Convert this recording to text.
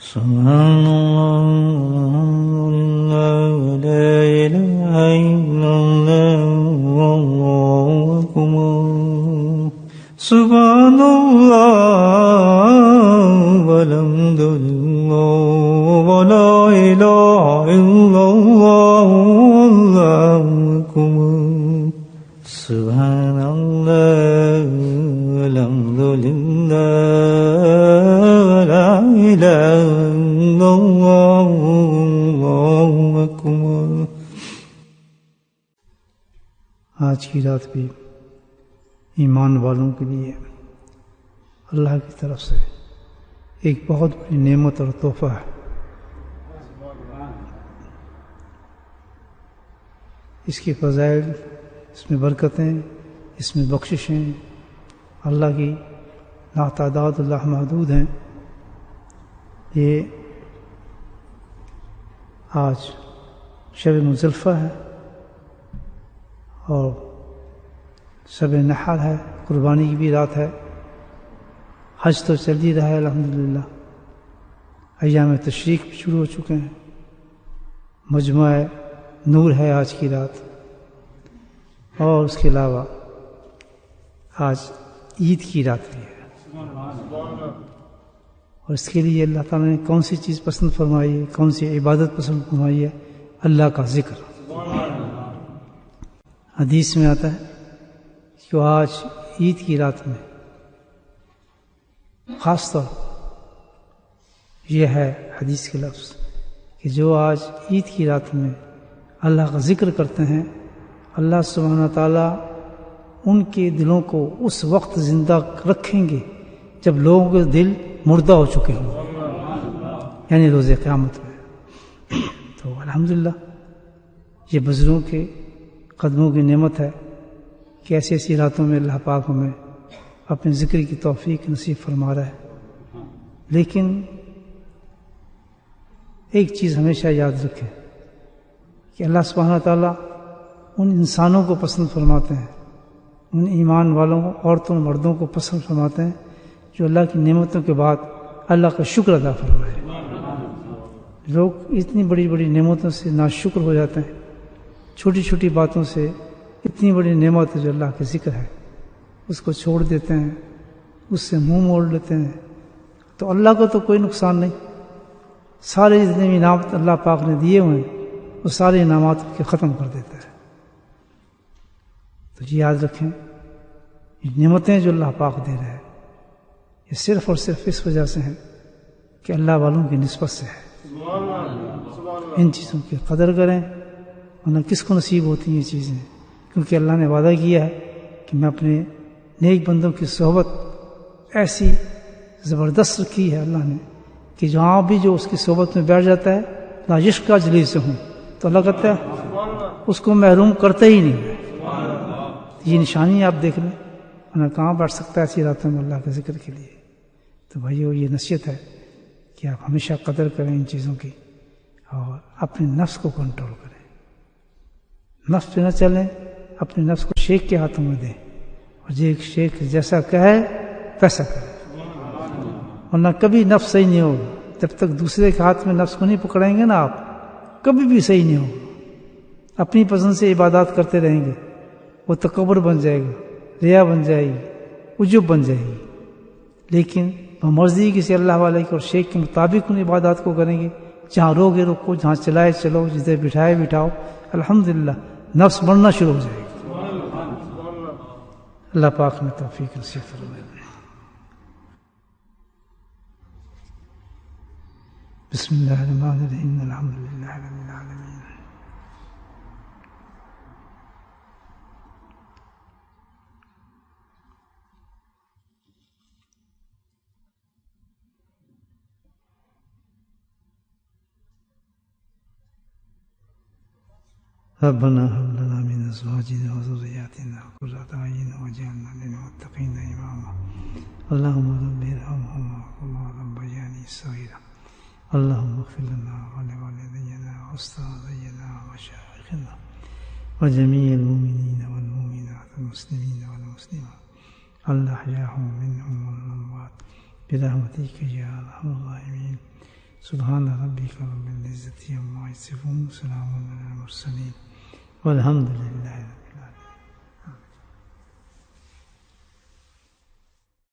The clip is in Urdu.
سبحان اللہ لا الہ الا اللہ واللہ اکبر سبحان اللہ والحمد للہ ولا الہ الا اللہ واللہ اکبر سبحان اللہ والحمد للہ ولا الہ الا اللہ واللہ اکبر۔ آج کی رات بھی ایمان والوں کے لیے اللہ کی طرف سے ایک بہت بڑی نعمت اور تحفہ ہے۔ اس کی فضائل، اس میں برکتیں، اس میں بخششیں اللہ کی لاتعداد اللہ محدود ہیں۔ یہ آج شب مزدلفہ ہے اور شب نحر ہے، قربانی کی بھی رات ہے۔ حج تو چل ہی رہا ہے الحمدللہ، ایام تشریق بھی شروع ہو چکے ہیں۔ مجمع نور ہے آج کی رات، اور اس کے علاوہ آج عید کی رات بھی ہے، اور اس کے لیے اللہ تعالیٰ نے کون سی چیز پسند فرمائی ہے، کون سی عبادت پسند فرمائی ہے؟ اللہ کا ذکر۔ حدیث میں آتا ہے کہ آج عید کی رات میں خاص طور یہ ہے حدیث کے لفظ کہ جو آج عید کی رات میں اللہ کا ذکر کرتے ہیں، اللہ سبحانہ تعالیٰ ان کے دلوں کو اس وقت زندہ رکھیں گے جب لوگوں کے دل مردہ ہو چکے ہوں، یعنی روز قیامت میں۔ تو الحمدللہ یہ بزرگوں کے قدموں کی نعمت ہے کہ ایسی ایسی راتوں میں اللہ پاک ہمیں اپنے ذکر کی توفیق نصیب فرما رہا ہے۔ لیکن ایک چیز ہمیشہ یاد رکھیں کہ اللہ سبحانہ تعالیٰ ان انسانوں کو پسند فرماتے ہیں، ان ایمان والوں عورتوں مردوں کو پسند فرماتے ہیں جو اللہ کی نعمتوں کے بعد اللہ کا شکر ادا فرمائے۔ لوگ اتنی بڑی بڑی نعمتوں سے ناشکر ہو جاتے ہیں، چھوٹی چھوٹی باتوں سے اتنی بڑی نعمت جو اللہ کا ذکر ہے اس کو چھوڑ دیتے ہیں، اس سے منہ موڑ لیتے ہیں، تو اللہ کو تو کوئی نقصان نہیں۔ سارے جتنے بھی انعامات اللہ پاک نے دیے ہوئے ہیں وہ سارے انعامات کے ختم کر دیتا ہے۔ تو یہ یاد رکھیں، یہ نعمتیں جو اللہ پاک دے رہے ہیں یہ صرف اور صرف اس وجہ سے ہیں کہ اللہ والوں کی نسبت سے ہے۔ ان چیزوں کی قدر کریں، ورنہ کس کو نصیب ہوتی ہیں یہ چیزیں؟ کیونکہ اللہ نے وعدہ کیا ہے کہ میں اپنے نیک بندوں کی صحبت ایسی زبردست رکھی ہے اللہ نے کہ جہاں بھی جو اس کی صحبت میں بیٹھ جاتا ہے لا یشقی جلیسہ ہوں، تو اللہ کہتا ہے اس کو محروم کرتا ہی نہیں۔ یہ نشانی آپ دیکھ لیں، ورنہ کہاں بیٹھ سکتا ہے ایسی راتوں میں اللہ کے ذکر کے لیے؟ تو بھائیو یہ نصیحت ہے کہ آپ ہمیشہ قدر کریں ان چیزوں کی اور اپنے نفس کو کنٹرول کریں، نفس پہ نہ چلیں، اپنے نفس کو شیخ کے ہاتھوں میں دیں، اور شیخ جیسا کہے ویسا کرے، ورنہ کبھی نفس صحیح نہیں ہوگا۔ جب تک دوسرے کے ہاتھ میں نفس کو نہیں پکڑیں گے نا آپ، کبھی بھی صحیح نہیں ہوگا۔ اپنی پسند سے عبادات کرتے رہیں گے، وہ تکبر بن جائے گا، ریا بن جائے گی، عجب بن جائے گی۔ لیکن بمرضی کسی اللہ والے کے اور شیخ کے مطابق ان عبادات کو کریں گے، جہاں روگے رکو، جہاں چلائے چلو، جسے بٹھائے بٹھاؤ، الحمدللہ نفس بڑھنا شروع ہو جائے گی۔ اللہ پاک نے توفیق نصیب فرمائے۔ بسم اللہ الرحمن الرحیم، الحمدللہ رب العالمین۔ ربنا هب لنا من ازواجنا وذرياتنا قرة اعين واجعلنا للمتقين اماما اللهم رب ارحمهما كما ربياني صغيرا اللهم اغفر لنا ولوالدينا واستاذينا ومشايخنا وجميع المؤمنين والمؤمنات والمسلمين والمسلمات الأحياء منهم والأموات برحمتك يا أرحم الراحمين سبحان ربک رب العزة عما یصفون، سلام علی المرسلین والحمد للہ۔